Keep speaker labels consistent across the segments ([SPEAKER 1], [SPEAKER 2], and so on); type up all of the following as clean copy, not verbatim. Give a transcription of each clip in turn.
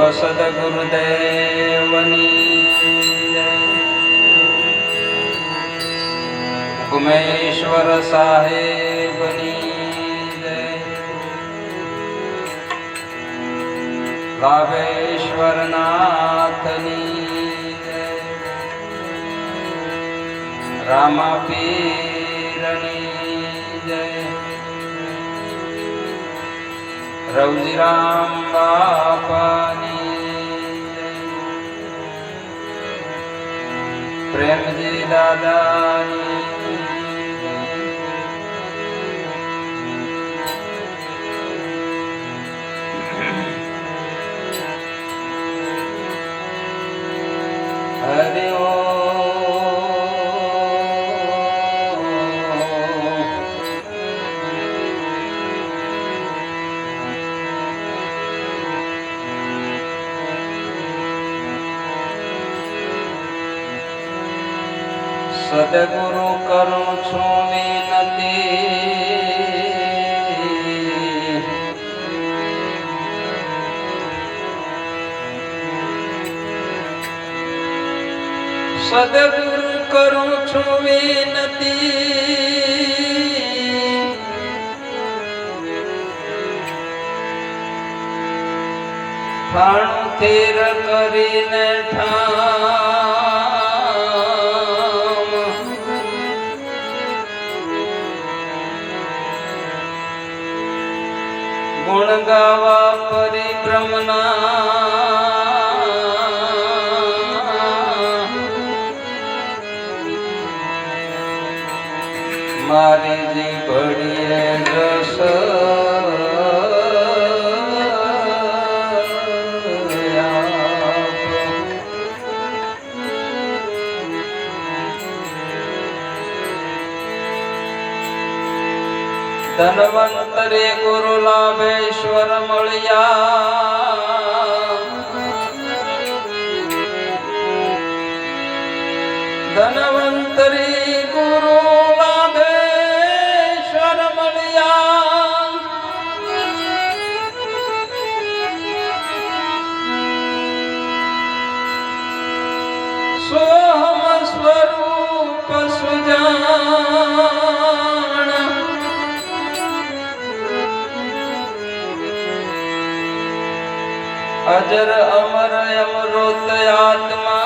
[SPEAKER 1] સદગુરુદેવની જય. ઉમેશ્વર સાહેબની જય. રામેશ્વર નાથની જય. રામાપીરની જય. રવજીરામ બાપાની જય. પ્રેમજી દાદાની હરિ સદગુરુ કરું છું વિનતી, સદગુરુ કરું છું વિનતી, ઠાણું થેર કરીને ગુણ ગાવા પરિભ્રમના, મારી જીભડીએ રસ ધનવંતરે ગુરુ લાભેશ્વર મળ્યા, ધનવંતરી ગુરુ લાભેશ્વર મળ્યા, સોહમ સ્વરૂપ સુજાણ, અજર અમર અમૃત આત્મા,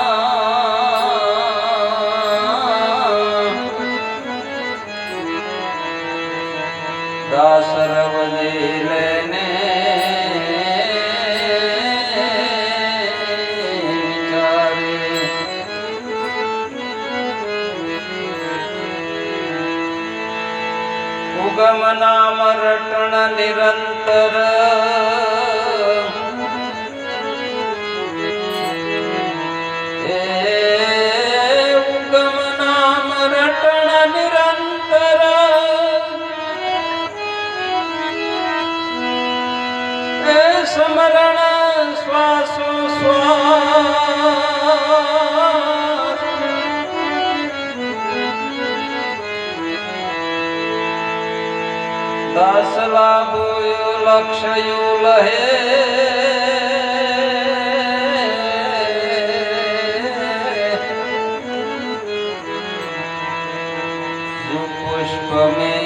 [SPEAKER 1] દાસ રવજી લેને વિચારે, ઉગમ નામ રટણ નિરંતર, સ્મરણ શ્વાસો શ્વાસ, દાસ લાભુયુ લક્ષયુ લહે, જો પુષ્પ મેં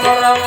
[SPEAKER 1] પરમ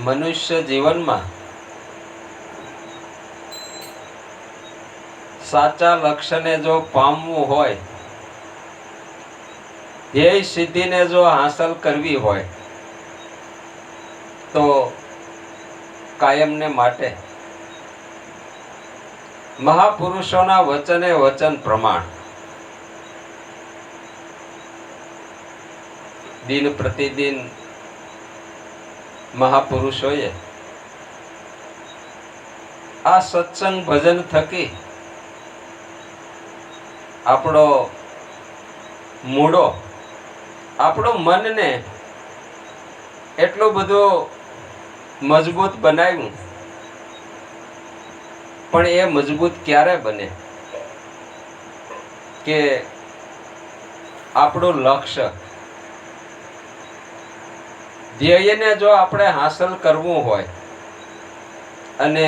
[SPEAKER 1] મનુષ્ય જીવનમાં સાચા લક્ષ્યને જો પામવું હોય, ધ્યેય સિદ્ધિને જો હાંસલ કરવી હોય, તો કાયમને માટે મહાપુરુષોના વચને વચન પ્રમાણ દિન પ્રતિદિન મહાપુરુષોએ આ સત્સંગ ભજન થકી આપણો મૂળો, આપણું મનને એટલું બધું મજબૂત બનાવ્યું. પણ એ મજબૂત ક્યારે બને કે આપણું લક્ષ્ય, ધ્યેયને જો આપણે હાંસલ કરવું હોય અને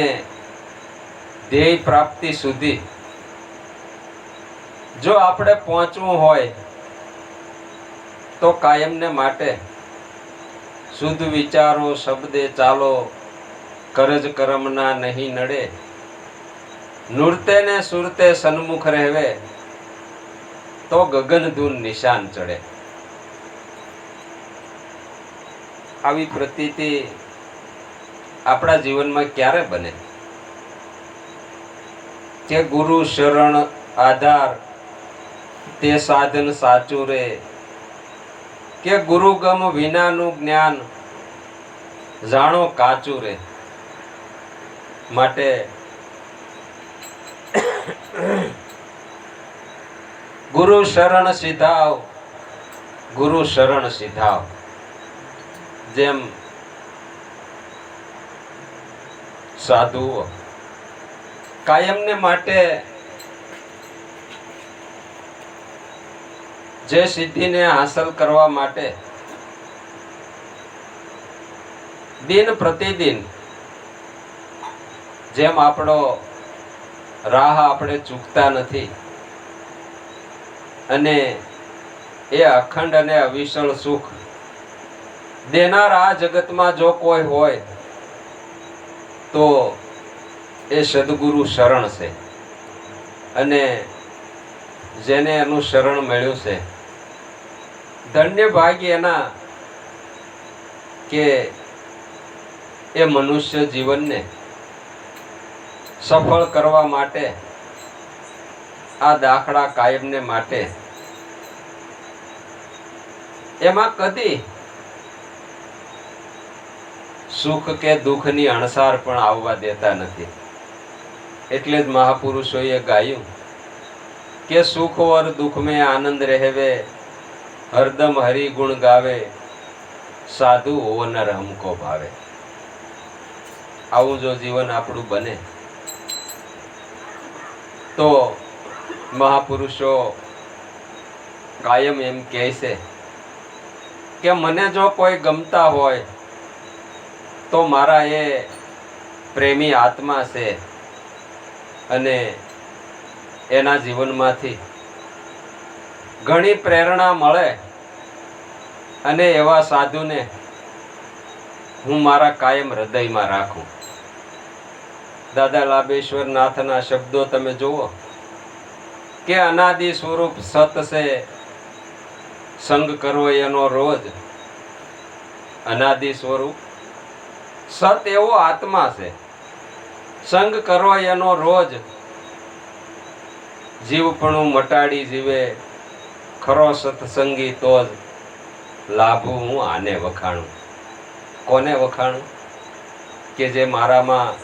[SPEAKER 1] ધ્યેય પ્રાપ્તિ સુધી જો આપણે પહોંચવું હોય, તો કાયમને માટે શુદ્ધ વિચારો શબ્દે ચાલો, કરજ કરમના નહીં નડે, નૂરતે ને સુરતે સન્મુખ રહેવે, તો ગગન ધૂન નિશાન ચડે. આવી પ્રતીતિ આપણા જીવનમાં ક્યારે બને કે ગુરુ શરણ આધાર તે સાધન સાચું રે, કે ગુરુ ગમ વિનાનું જ્ઞાન જાણો કાચું રે. માટે ગુરુ શરણ સિધાવ, ગુરુ શરણ સિધાવ. જેમ સાધુઓ કાયમને માટે જે સિદ્ધિને હાંસલ કરવા માટે દિન પ્રતિદિન જેમ આપણો રાહ આપણે ચૂકતા નથી, અને એ અખંડ અને અવિચળ સુખ દેનાર આ જગતમાં જો કોઈ હોય તો એ સદગુરુ શરણ છે. અને જેને એનું શરણ મળ્યું છે, ધન્ય ભાગ્ય એના કે એ મનુષ્ય જીવનને સફળ કરવા માટે આ દાખલા કાયમને માટે એમાં કદી સુખ કે દુઃખની અણસાર પણ આવવા દેતા નથી. એટલે જ મહાપુરુષોએ ગાયું કે સુખ ઓર દુઃખ में આનંદ રહેવે, હરદમ હરિ ગુણ ગાવે, સાધુ હો નર હમકો ભાવે. આવું જો જીવન આપણું બને તો મહાપુરુષો કાયમ એમ કહે છે કે મને જો કોઈ ગમતા હોય તો મારા એ પ્રેમી આત્મા છે, અને એના જીવનમાંથી ઘણી પ્રેરણા મળે, અને એવા સાધુને હું મારા કાયમ હૃદયમાં રાખું. દાદા લાભેશ્વર નાથના શબ્દો તમે જુઓ કે અનાદિ સ્વરૂપ સત છે, સંગ કરવો એનો રોજ. અનાદિ સ્વરૂપ સત એવો આત્મા છે, સંગ કરવો એનો રોજ. જીવપણું મટાડી જીવે, ખરો સત્સંગી તો જ લાભું હું આને વખાણું. કોને વખાણું? કે જે મારામાં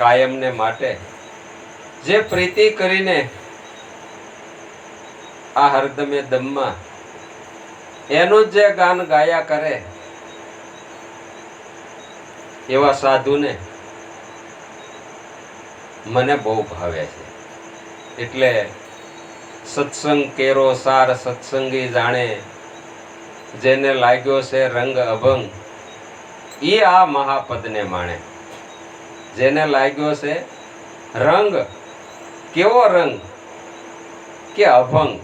[SPEAKER 1] કાયમને માટે જે પ્રીતિ કરીને આ હરદમે દમમાં એનું જે ગાન ગાયા કરે, એવા સાધુને મને બહુ ભાવે છે. એટલે સત્સંગ કેરો સાર સત્સંગી જાણે, જેને લાગ્યો છે રંગ અભંગ એ આ મહાપદને માણે. જેને લાગ્યો છે રંગ, કેવો રંગ કે અભંગ,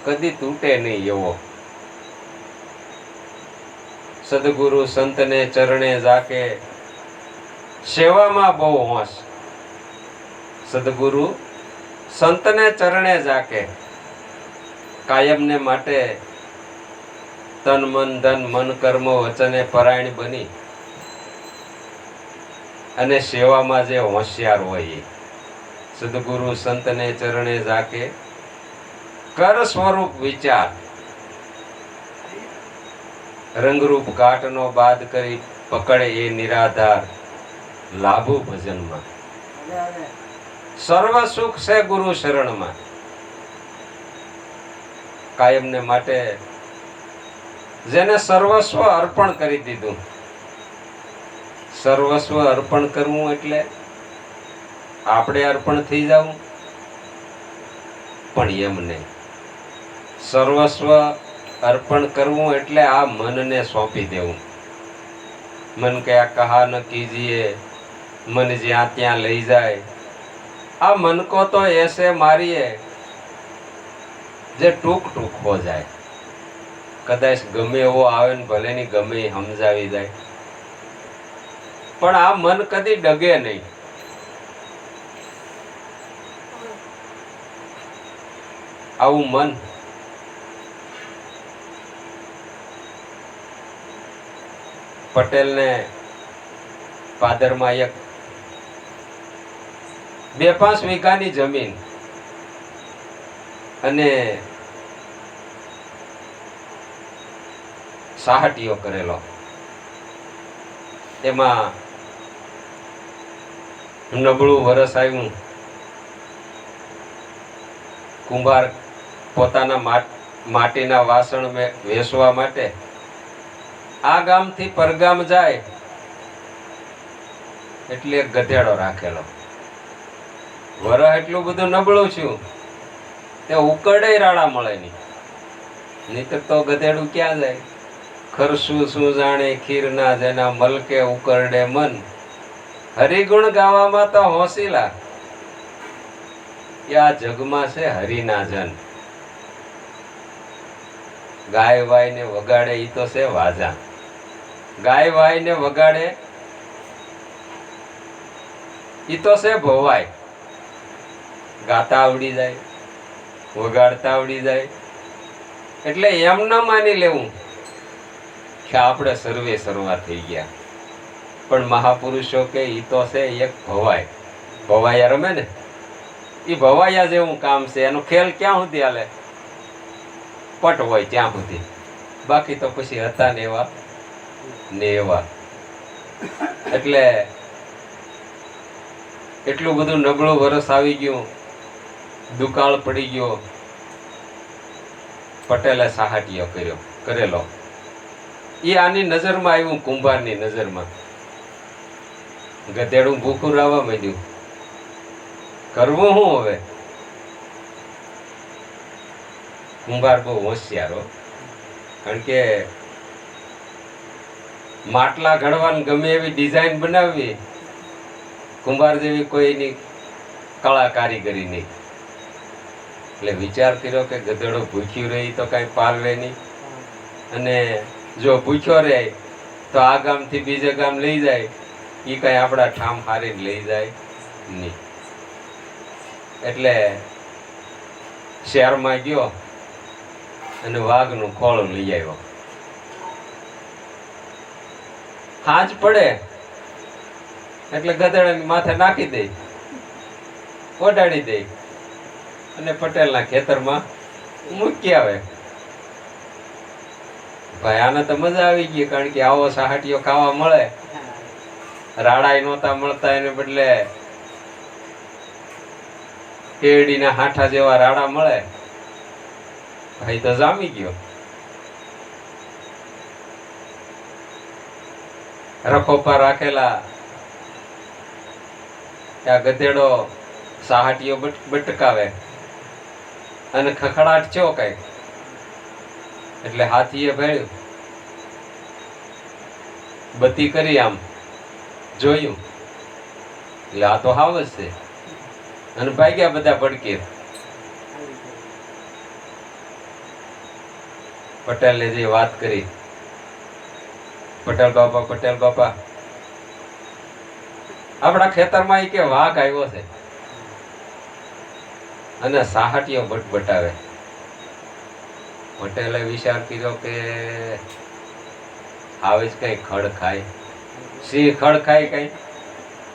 [SPEAKER 1] કદી તૂટે નહીં એવો. સદગુરુ સંતને ચરણે જાકે, સેવામાં બહુ હોશ. સદગુરુ સંતને ચરણે જાકે, કાયમને માટે તન મન ધન મન કર્મ વચને પરાયણ બની અને સેવામાં જે હોશિયાર હોય, સદગુરુ સંતને ચરણે જાકે, કર સ્વરૂપ વિચાર, રંગરૂપ ઘાટનો બાદ કરી પકડે એ નિરાધાર, લાભુ ભજનમાં. સર્વ સુખ છે ગુરુ શરણમાં. કાયમને માટે જેને સર્વસ્વ અર્પણ કરી દીધું. સર્વસ્વ અર્પણ કરવું એટલે આપણે અર્પણ થઈ જવું, પણ એમ નહીં. સર્વસ્વ અર્પણ કરવું એટલે આ મનને સોંપી દેવું. મન કે આ કહા ન કીજીએ, મન જ્યાં ત્યાં લઈ જાય. આ મન કો તો એસે મારીએ જે ટૂંક ટૂંક હો જાય. કદાચ ગમે એવો આવે ને ભલે ની ગમે એ સમજાવી જાય, પણ આ મન કદી ડગે નહીં. આવું મન પટેલને પાદરમાં એક 2-5 વીઘાની જમીન અને સાહટીઓ કરેલો. એમાં નબળું વરસ આવ્યું. કુંભાર પોતાના માટીના વાસણ વેચવા માટે આ ગામથી પરગામ જાય એટલે એક ગધેડો રાખેલો. વરસ એટલું બધું નબળું છું તે ઉકળે રાડા મળે નહીં. નહીતર તો ગધેડું ક્યાં જાય? ખરસું શું જાણે ખીર ના જેના મલકે ઉકરડે મન, હરિગુણ ગાવામાં તો હોંસીલા. આ જગમાં છે હરિના જન. ગાય વાય ને વગાડે ઈ તો છે વાજા. ગાય વાય ને વગાડે ઈ તો છે ભવાય. ગાતા આવડી જાય, વગાડતા આવડી જાય. એટલે એમ ન માની લેવું કે આપણે સર્વે સર્વા થઈ ગયા. પણ મહાપુરુષો કે ઈ તો છે એક ભવાય. ભવાયા રમે ને, ઈ ભવાયા જેવું કામ છે. એનો ખેલ ક્યાં સુધી હાલે? પટ હોય ત્યાં સુધી. બાકી તો પછી હતા ને એવા ને એવા. એટલે એટલું બધું નબળું વરસ આવી ગયું, દુકાળ પડી ગયો. પટેલે સાહટીયો કરેલો. એ આની નજરમાં આવ્યું, કુંભારની નજરમાં. ગધેડું ભૂખું રાવા માંડ્યું. કરવું શું હવે? કુંભાર બહુ હોશિયારો. કારણ કે માટલા ઘડવાની ગમે એવી ડિઝાઇન બનાવવી, કુંભાર જેવી કોઈની કળા કારીગરી નહીં. એટલે વિચાર કર્યો કે ગધેડો ભૂખ્યું રહી તો કઈ પાલવે નહીં, અને જો ભૂખ્યો રહે તો આ ગામથી બીજે ગામ લઈ જાય, એ કઈ આપણા ઠામ હારીને લઈ જાય નહીં. એટલે શહેરમાં ગયો અને વાઘનું ખોળું લઈ આવ્યો. હાંજ પડે એટલે ગધેડાની માથે નાખી દે, ઓડાડી દે અને પટેલના ખેતરમાં મૂકી આવે. ભાઈ આને તો મજા આવી ગઈ, કારણ કે આવો સાહટીયો ખાવા મળે. રાડાય નહોતા મળતા, એને બદલે કેડીના હાઠા જેવા રાડા મળે. ભાઈ તો જામી ગયો. રખોપા રાખેલા ત્યાં ગધેડો સાહટીયો બટકાવે અને ખખડાટ થયો કઈ, એટલે હાથીએ ભેળ્યું, બત્તી કરી આમ જોયું, એટલે આ તો હાવ જ છે. અને ભાગ્યા બધા ભડકે. પટેલે જે વાત કરી પટેલ બાપા આપણા ખેતરમાં ઈ કે વાઘ આવ્યો છે અને સાહટીઓ બટબટાવે. પટેલે વિચાર કર્યો કે આવે જ કઈ ખડ ખાય, સિંહ ખડ ખાય કઈ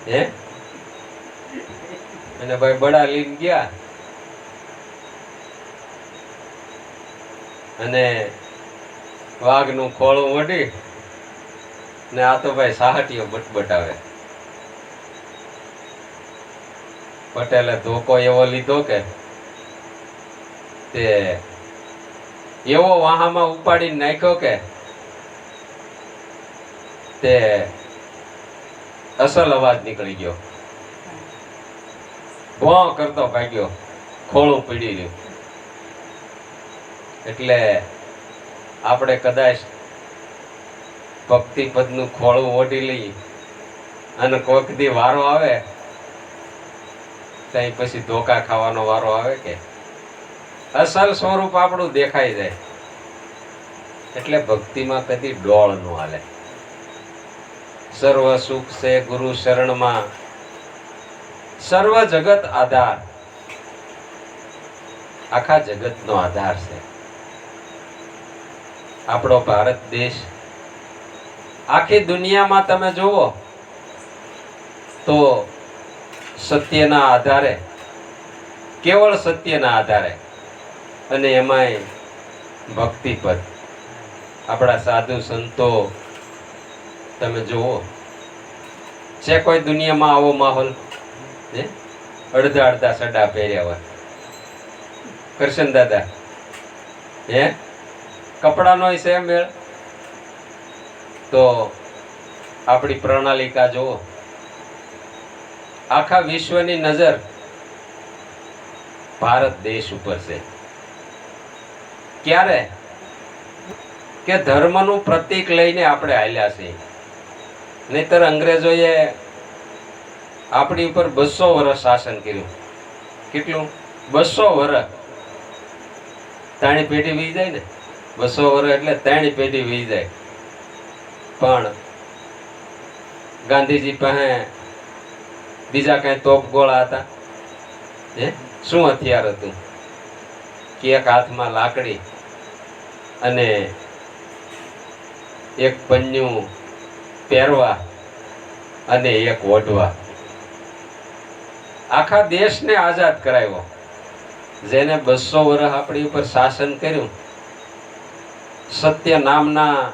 [SPEAKER 1] હે? અને ભાઈ બડા લઈને ગયા અને વાઘનું ખોળું ઓઢી ને આ તો ભાઈ સાહટીઓ બટબટાવે. પટેલે ધોકો એવો લીધો કે તે એવો વાહામાં ઉપાડીને નાખ્યો કે તે અસલ અવાજ નીકળી ગયો. ભોં કરતો ભાગ્યો, ખોળું પીડી રહ્યું. એટલે આપણે કદાચ ભક્તિ પદનું ખોળું ઓઢી લઈ અને કોઈક દી વારો આવે ત્યાં પછી ધોકા ખાવાનો વારો આવે કે અસલ સ્વરૂપ આપણું દેખાઈ જાય. એટલે ભક્તિમાં કદી ડોળ ન હાલે. સર્વ સુખ છે ગુરુ શરણમાં, સર્વ જગત આધાર. આખા જગતનો આધાર છે આપણો ભારત દેશ. આખી દુનિયામાં તમે જુઓ તો સત્યના આધારે, કેવળ સત્યના આધારે, અને એમાંય ભક્તિપદ. આપણા સાધુ સંતો તમે જુઓ, છે કોઈ દુનિયામાં આવો માહોલ? અડધા અડધા સડા પહેર્યા હોય. કરશન દાદા હે કપડાનો છે મેળ? તો આપણી પ્રણાલિકા જુઓ, આખા વિશ્વની નજર ભારત દેશ ઉપર છે. ક્યારે કે ધર્મનું પ્રતીક લઈને આપણે હાલ્યા છીએ. નહીતર અંગ્રેજોએ આપણી ઉપર 200 વર્ષ શાસન કર્યું. કેટલું? 200 વર્ષ. ત્રણેય પેઢી વી જાય ને, 200 વર્ષ એટલે ત્રણેય પેઢી વી જાય. પણ ગાંધીજી પાસે બીજા કઈ તોપ ગોળા હતા? શું હથિયાર હતું? કે એક હાથમાં લાકડી અને એક પન્યું પહેરવા અને એક ઓઢવા. આખા દેશને આઝાદ કરાવ્યો. જેને 200 વર્ષ આપણી ઉપર શાસન કર્યું, સત્ય નામના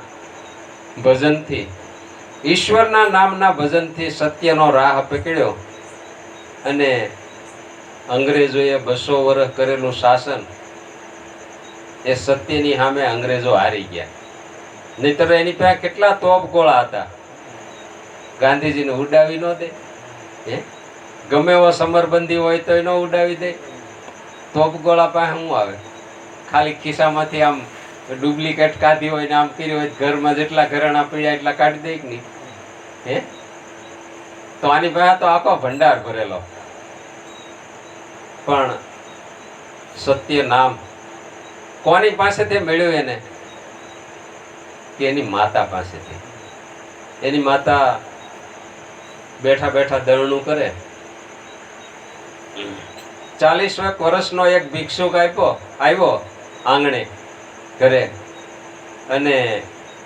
[SPEAKER 1] ભજનથી, ઈશ્વરના નામના ભજનથી સત્યનો રાહ પકડ્યો. અને અંગ્રેજોએ 200 વર્ષ કરેલું શાસન, એ સત્યની સામે અંગ્રેજો હારી ગયા. નહીતર એની પાસે કેટલા તોપ ગોળા હતા, ગાંધીજીને ઉડાવી ન દે. ગમે એવો સમરબંધી હોય તો ન ઉડાવી દે. તોપ ગોળા પાસે શું આવે? ખાલી ખિસ્સામાંથી આમ ડુપ્લિકેટ કાઢી હોય ને આમ કરી હોય, ઘરમાં જેટલા ઘરેણા પીડ્યા એટલા કાઢી દે કે નહીં? તો આની પાસે તો આખો ભંડાર ભરેલો. પણ સત્ય નામ કોની પાસેથી મેળવ્યું એને? કે એની માતા પાસેથી. એની માતા બેઠા બેઠા દળનું કરે. 40 વર્ષનો એક ભિક્ષુક આવ્યો આંગણે ઘરે અને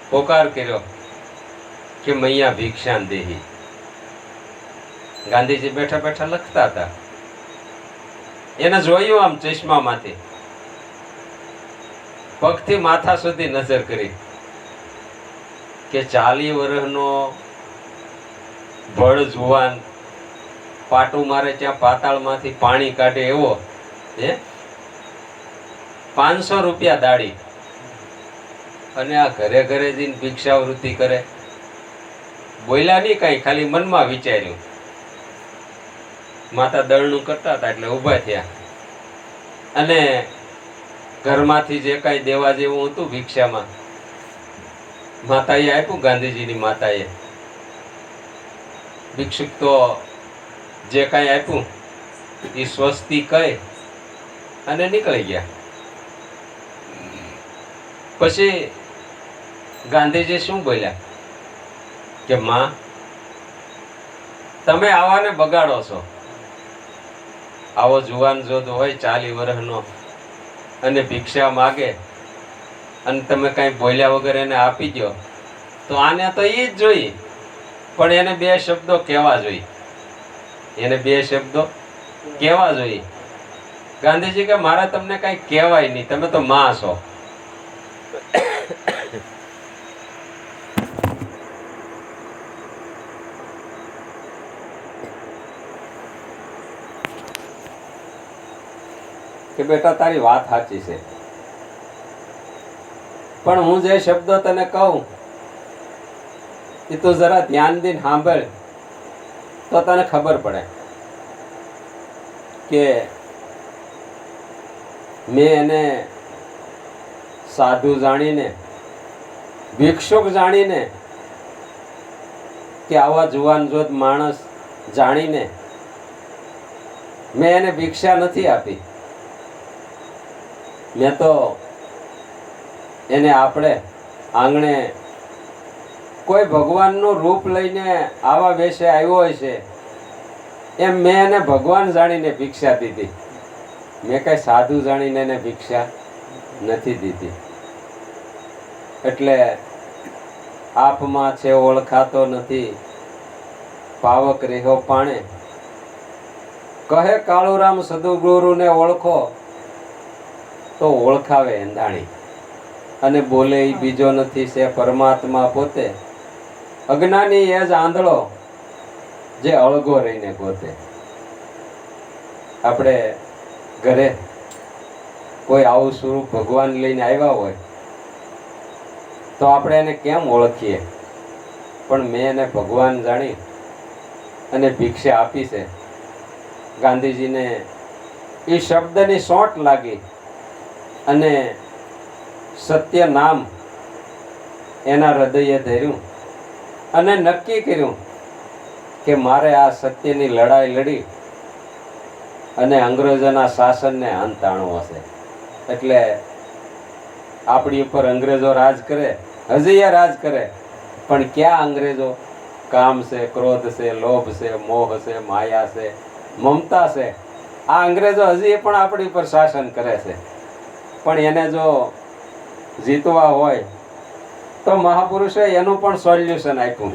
[SPEAKER 1] પોકાર કર્યો કે મૈયા ભિક્ષાન દેહી. ગાંધીજી બેઠા બેઠા લખતા હતા. એને જોયું આમ ચશ્મામાંથી, પગથી માથા સુધી નજર કરી કે 40 વર્ષનો ભળ જુવાન પાટું મારે ત્યાં પાતાળમાંથી પાણી કાઢે એવો 500 રૂપિયા દાડી, અને આ ઘરે ઘરે જઈને ભિક્ષાવૃત્તિ કરે. બોલ્યા નહીં કઈ, ખાલી મનમાં વિચાર્યું. માતા દળનું કરતા હતા એટલે ઊભા થયા અને ઘરમાંથી જે કઈ દેવા જેવું હતું ભિક્ષામાં માતાએ આપ્યું. ગાંધીજીની માતાએ ભિક્ષુક તો જે કઈ આપ્યું એ સ્વસ્તી કહી અને નીકળી ગયા. પછી ગાંધીજી શું બોલ્યા? કે માં તમે આવાને બગાડો છો. આવો જુવાન જોધ હોય 40 વર્ષનો અને ભિક્ષા માગે અને તમે કાંઈ બોલ્યા વગર એને આપી દો તો આને તો એ જ જોઈએ, પણ એને 2 શબ્દો કહેવા જોઈએ. એને 2 શબ્દો કહેવા જોઈએ. ગાંધીજી કે મારા તમને કાંઈ કહેવાય નહીં, તમે તો માં છો. કે બેટા તારી વાત સાચી છે, પણ હું જે શબ્દો તને કહું એ તું જરા ધ્યાન દઈને સાંભળ તો તને ખબર પડે કે મેં એને સાધુ જાણીને, ભિક્ષુક જાણીને, કે આવા જુવાન જોધ માણસ જાણીને મેં એને ભિક્ષા નથી આપી. મેં તો એને આપણે આંગણે કોઈ ભગવાનનું રૂપ લઈને આવા વેશે આવ્યો હોય છે એમ મેં એને ભગવાન જાણીને ભિક્ષા દીધી. મેં કઈ સાધુ જાણીને એને ભિક્ષા નથી દીધી. એટલે આપમાં છે ઓળખાતો નથી, પાવક રેહો પાણે, કહે કાળુરામ સદગુરુને ઓળખો તો ઓળખાવે એંધાણી, અને બોલે એ બીજો નથી છે પરમાત્મા પોતે, અજ્ઞાની એ જ આંધળો જે અળગો રહીને ગોતે. આપણે ઘરે કોઈ આવું સ્વરૂપ ભગવાન લઈને આવ્યા હોય તો આપણે એને કેમ ઓળખીએ, પણ મેં એને ભગવાન જાણી અને ભિક્ષા આપી છે. ગાંધીજીને એ શબ્દની સોંટ લાગી અને સત્ય નામ એના હૃદયે ધર્યું અને નક્કી કર્યું કે મારે આ સત્યની લડાઈ લડી અને અંગ્રેજોના શાસનને અંત આણવો છે. એટલે આપણી ઉપર અંગ્રેજો રાજ કરે, હજી એ રાજ કરે, પણ ક્યાં અંગ્રેજો? કામ છે, ક્રોધ છે, લોભ છે, મોહ છે, માયા છે, મમતા છે. આ અંગ્રેજો હજી પણ આપણી ઉપર શાસન કરે છે. પણ એને જો જીતવા હોય તો મહાપુરુષે એનું પણ સોલ્યુશન આપ્યું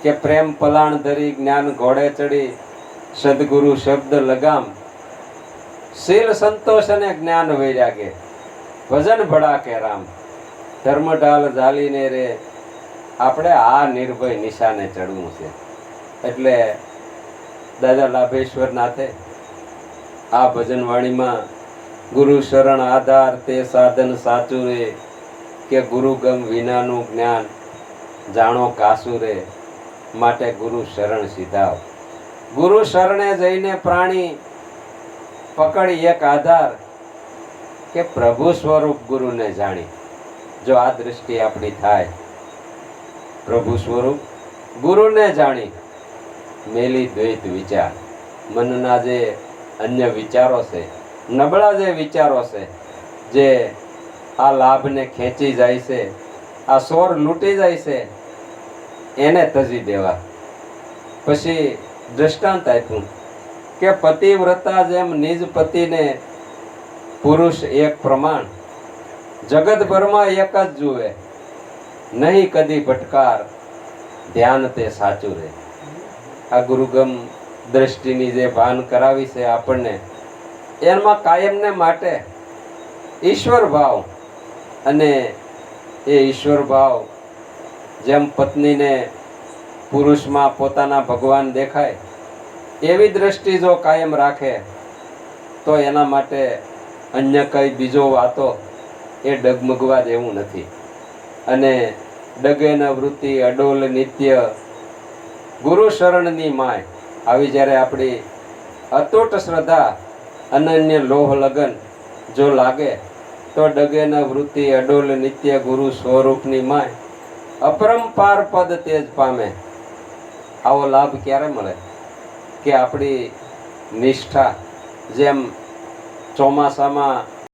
[SPEAKER 1] કે પ્રેમ પલાણ ધરી, જ્ઞાન ઘોડે ચડી, સદગુરુ શબ્દ લગામ, શીલ સંતોષ અને જ્ઞાન વૈરાગે, ભજન ભડાકે રામ, ધર્મ ઢાલ ઝાલીને રે. આપણે આ નિર્ભય નિશાને ચડવું છે. એટલે દાદા લાભેશ્વર નાથે આ ભજનવાણીમાં ગુરુ શરણ આધાર તે સાધન સાચું રે, કે ગુરુ ગમ વિનાનું જ્ઞાન જાણો કાસું રે, માટે ગુરુ શરણ સીધાવ. ગુરુ શરણે જઈને પ્રાણી પકડી એક આધાર, કે પ્રભુ સ્વરૂપ ગુરુને જાણી. જો આ દૃષ્ટિ આપણી થાય, પ્રભુ સ્વરૂપ ગુરુને જાણી, મેલી દ્વૈત વિચાર, મનના જે અન્ય વિચારો છે, નબળા જે વિચારો છે, જે આ લાભને ખેંચી જાય છે, આ સોર લૂંટી જાય છે, એને તજી દેવા. પછી દ્રષ્ટાંત આપ્યું કે પતિવ્રતા જેમ નિજ પતિને પુરુષ એક પ્રમાણ, જગતભરમાં એક જ જુએ, નહીં કદી ભટકાર, ધ્યાન તે સાચું રહે. આ ગુરુગમ દ્રષ્ટિની જે ભાન કરાવી છે આપણને, એમાં કાયમને માટે ઈશ્વર ભાવ, અને એ ઈશ્વર ભાવ જેમ પત્નીને પુરુષમાં પોતાના ભગવાન દેખાય એવી દ્રષ્ટિ જો કાયમ રાખે તો એના માટે અન્ય કઈ બીજો વાતો એ ડગમગવા જેવું નથી. અને ડગે ન વૃત્તિ અડોલ નિત્ય, ગુરુ શરણની માય. આવી જ્યારે આપણી અતૂટ શ્રદ્ધા, અનન્ય લોહ લગન જો લાગે તો ડગે ન વૃત્તિ અડોલ નિત્ય, ગુરુ સ્વરૂપની માય, અપરંપાર પદ તેજ પામે. આવો લાભ ક્યારે મળે? કે આપણી નિષ્ઠા જેમ ચોમાસામાં